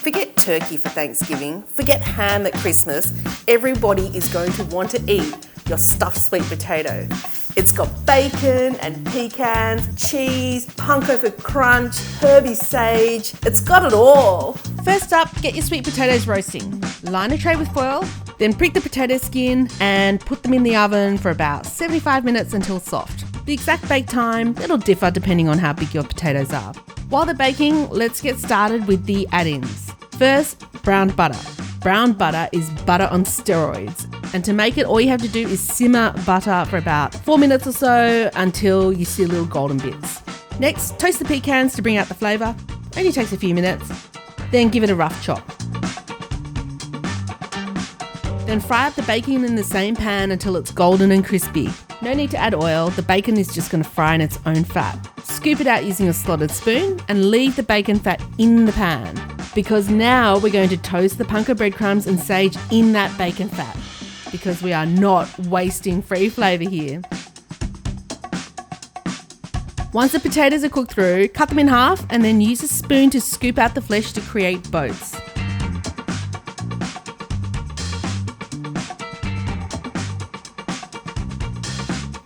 Forget turkey for Thanksgiving, forget ham at Christmas. Everybody is going to want to eat your stuffed sweet potato. It's got bacon and pecans, cheese, panko for crunch, herby sage. It's got it all. First up, get your sweet potatoes roasting. Line a tray with foil, then prick the potato skin and put them in the oven for about 75 minutes until soft. The exact bake time, it'll differ depending on how big your potatoes are. While they're baking, let's get started with the add-ins. First, browned butter. Browned butter is butter on steroids. And to make it, all you have to do is simmer butter for about 4 minutes or so until you see little golden bits. Next, toast the pecans to bring out the flavour. Only takes a few minutes. Then give it a rough chop. Then fry up the bacon in the same pan until it's golden and crispy. No need to add oil, the bacon is just going to fry in its own fat. Scoop it out using a slotted spoon and leave the bacon fat in the pan, because now we're going to toast the panko breadcrumbs and sage in that bacon fat, because we are not wasting free flavour here. Once the potatoes are cooked through, cut them in half and then use a spoon to scoop out the flesh to create boats.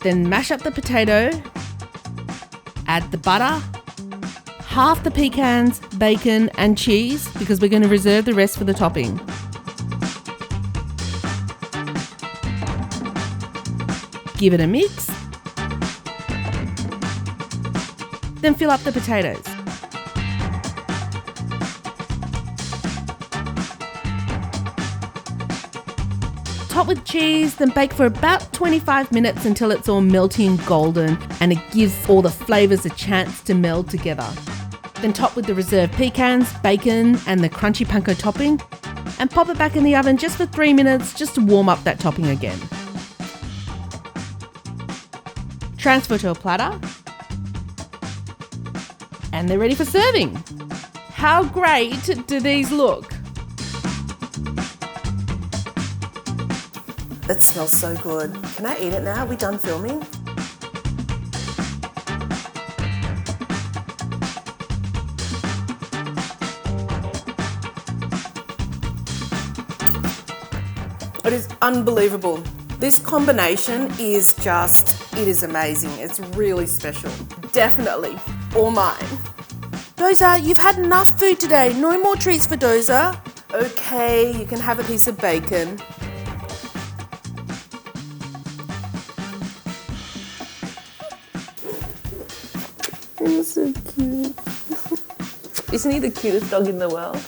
Then mash up the potato, add the butter, half the pecans, bacon and cheese, because we're going to reserve the rest for the topping. Give it a mix. Then fill up the potatoes. Top with cheese, then bake for about 25 minutes until it's all melty and golden and it gives all the flavours a chance to meld together. Then top with the reserved pecans, bacon and the crunchy panko topping and pop it back in the oven just for 3 minutes just to warm up that topping again. Transfer to a platter and they're ready for serving. How great do these look? It smells so good. Can I eat it now? Are we done filming? It is unbelievable. This combination is it is amazing. It's really special. Definitely all mine. Doza, you've had enough food today. No more treats for Doza. Okay, you can have a piece of bacon. He's so cute. Isn't he the cutest dog in the world?